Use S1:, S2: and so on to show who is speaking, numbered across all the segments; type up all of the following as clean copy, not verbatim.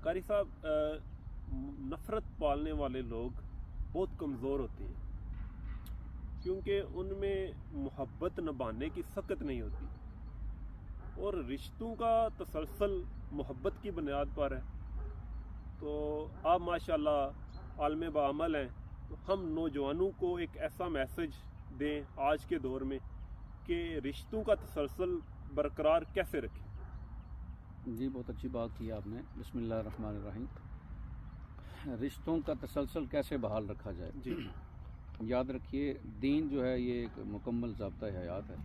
S1: قاری صاحب نفرت پالنے والے لوگ بہت کمزور ہوتے ہیں کیونکہ ان میں محبت نبھانے کی سخت نہیں ہوتی اور رشتوں کا تسلسل محبت کی بنیاد پر ہے. تو آپ ماشاءاللہ عالم بعمل ہیں, تو ہم نوجوانوں کو ایک ایسا میسج دیں آج کے دور میں کہ رشتوں کا تسلسل برقرار کیسے رکھیں.
S2: جی بہت اچھی بات کی آپ نے. بسم اللہ الرحمن الرحیم. رشتوں کا تسلسل کیسے بحال رکھا جائے.
S1: جی
S2: یاد رکھیے دین جو ہے یہ ایک مکمل ضابطۂ حیات ہے.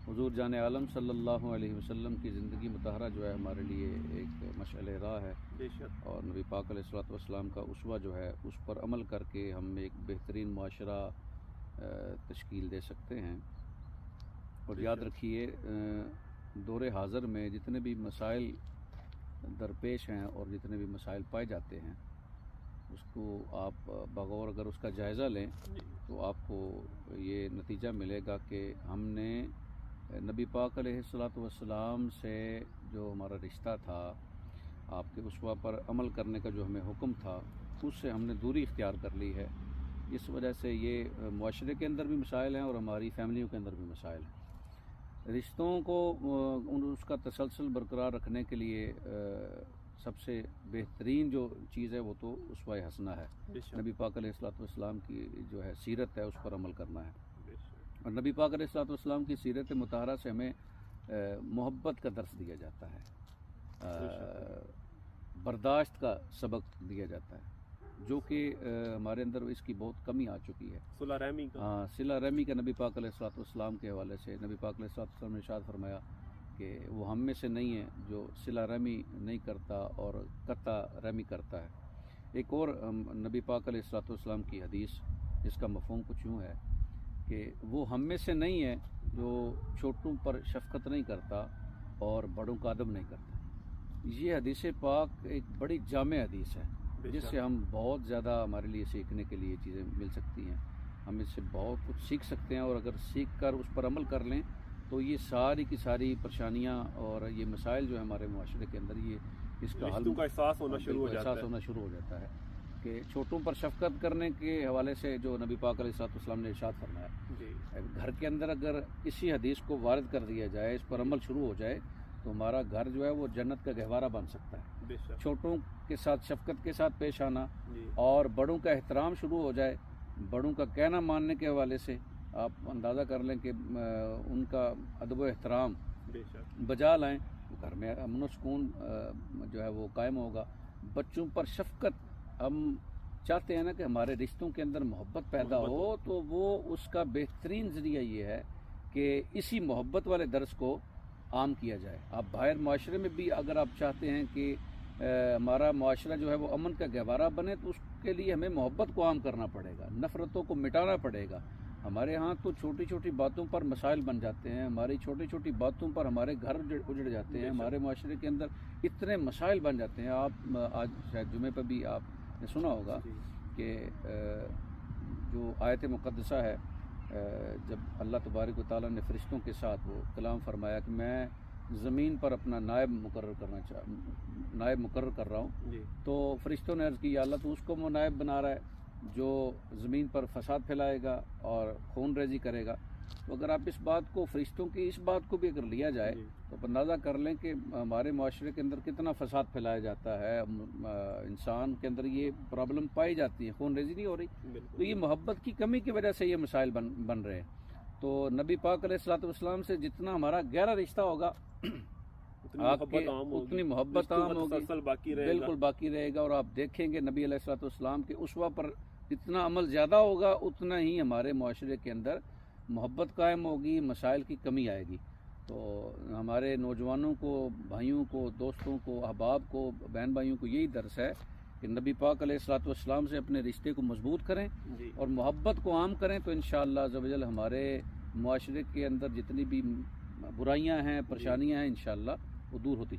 S2: حضور جان عالم صلی اللہ علیہ وسلم کی زندگی مطہرہ جو ہے ہمارے لیے ایک مشعل راہ ہے,
S1: بے شک.
S2: اور نبی پاک علیہ الصلوۃ والسلام کا اسوہ جو ہے اس پر عمل کر کے ہم ایک بہترین معاشرہ تشکیل دے سکتے ہیں. اور یاد رکھیے دور حاضر میں جتنے بھی مسائل درپیش ہیں اور جتنے بھی مسائل پائے جاتے ہیں اس کو آپ بغور اگر اس کا جائزہ لیں تو آپ کو یہ نتیجہ ملے گا کہ ہم نے نبی پاک علیہ الصلوۃ والسلام سے جو ہمارا رشتہ تھا, آپ کے اسوہ پر عمل کرنے کا جو ہمیں حکم تھا, اس سے ہم نے دوری اختیار کر لی ہے. اس وجہ سے یہ معاشرے کے اندر بھی مسائل ہیں اور ہماری فیملیوں کے اندر بھی مسائل ہیں. رشتوں کو اس کا تسلسل برقرار رکھنے کے لیے سب سے بہترین جو چیز ہے وہ تو اسوہ حسنہ ہے. نبی پاک علیہ الصلوۃ والسلام کی جو ہے سیرت ہے اس پر عمل کرنا ہے. اور نبی پاک علیہ الصلوۃ والسلام کی سیرت مطہرہ سے ہمیں محبت کا درس دیا جاتا ہے, برداشت کا سبق دیا جاتا ہے, جو کہ ہمارے اندر اس کی بہت کمی آ چکی ہے.
S1: صلہ رحمی کا
S2: صلہ رحمی کا نبی پاک علیہ الصلوۃ والسلام کے حوالے سے نبی پاک علیہ الصلوۃ والسلام نے ارشاد فرمایا کہ وہ ہم میں سے نہیں ہے جو صلہ رحمی نہیں کرتا اور قطع رحمی کرتا ہے. ایک اور نبی پاک علیہ الصلوۃ والسلام کی حدیث جس کا مفہوم کچھ یوں ہے کہ وہ ہم میں سے نہیں ہے جو چھوٹوں پر شفقت نہیں کرتا اور بڑوں کا ادب نہیں کرتا. یہ حدیث پاک ایک بڑی جامع حدیث ہے جس سے ہم بہت زیادہ ہمارے لیے سیکھنے کے لیے چیزیں مل سکتی ہیں. ہم اس سے بہت کچھ سیکھ سکتے ہیں, اور اگر سیکھ کر اس پر عمل کر لیں تو یہ ساری کی ساری پریشانیاں اور یہ مسائل جو ہے ہمارے معاشرے کے اندر یہ اس کا حل
S1: کا احساس ہونا شروع
S2: ہو جاتا ہے کہ چھوٹوں پر شفقت کرنے کے حوالے سے جو نبی پاک علیہ الصلوۃ والسلام نے ارشاد فرمایا. گھر کے اندر اگر اسی حدیث کو وارد کر دیا جائے, اس پر عمل شروع ہو جائے, تو ہمارا گھر جو ہے وہ جنت کا گہوارہ بن سکتا ہے. چھوٹوں کے ساتھ شفقت کے ساتھ پیش آنا اور بڑوں کا احترام شروع ہو جائے, بڑوں کا کہنا ماننے کے حوالے سے آپ اندازہ کر لیں کہ ان کا ادب و احترام بجا لائیں, گھر میں امن و سکون جو ہے وہ قائم ہوگا. بچوں پر شفقت, ہم چاہتے ہیں نا کہ ہمارے رشتوں کے اندر محبت پیدا ہو, تو وہ اس کا بہترین ذریعہ یہ ہے کہ اسی محبت والے درس کو عام کیا جائے. آپ باہر معاشرے میں بھی اگر آپ چاہتے ہیں کہ ہمارا معاشرہ جو ہے وہ امن کا گہوارہ بنے, تو اس کے لیے ہمیں محبت کو عام کرنا پڑے گا, نفرتوں کو مٹانا پڑے گا. ہمارے ہاں تو چھوٹی چھوٹی باتوں پر مسائل بن جاتے ہیں, ہماری چھوٹی چھوٹی باتوں پر ہمارے گھر اجڑ جاتے ہیں, ہمارے معاشرے کے اندر اتنے مسائل بن جاتے ہیں. آپ آج شاید جمعے پر بھی آپ نے سنا ہوگا کہ جو آیت مقدسہ ہے, جب اللہ تبارک و تعالیٰ نے فرشتوں کے ساتھ وہ کلام فرمایا کہ میں زمین پر اپنا نائب مقرر کر رہا ہوں, تو فرشتوں نے عرض کی یا اللہ تو اس کو نائب بنا رہا ہے جو زمین پر فساد پھیلائے گا اور خون ریزی کرے گا. تو اگر آپ اس بات کو, فرشتوں کی اس بات کو بھی اگر لیا جائے تو اندازہ کر لیں کہ ہمارے معاشرے کے اندر کتنا فساد پھیلایا جاتا ہے. انسان کے اندر یہ پرابلم پائی جاتی ہے, خون ریزی نہیں ہو رہی, تو یہ محبت کی کمی کی وجہ سے یہ مسائل بن رہے ہیں. تو نبی پاک علیہ الصلوۃ والسلام سے جتنا ہمارا گہرا رشتہ ہوگا اتنی محبت عام ہوگی, بالکل باقی رہے گا. اور آپ دیکھیں گے نبی علیہ الصلوۃ والسلام کے اسوہ پر جتنا عمل زیادہ ہوگا اتنا ہی ہمارے معاشرے کے اندر محبت قائم ہوگی, مسائل کی کمی آئے گی. تو ہمارے نوجوانوں کو, بھائیوں کو, دوستوں کو, احباب کو, بہن بھائیوں کو یہی درس ہے کہ نبی پاک علیہ الصلوۃ والسلام سے اپنے رشتے کو مضبوط کریں اور محبت کو عام کریں, تو انشاءاللہ عز و جل ہمارے معاشرے کے اندر جتنی بھی برائیاں ہیں, پریشانیاں ہیں, انشاءاللہ وہ دور ہوتی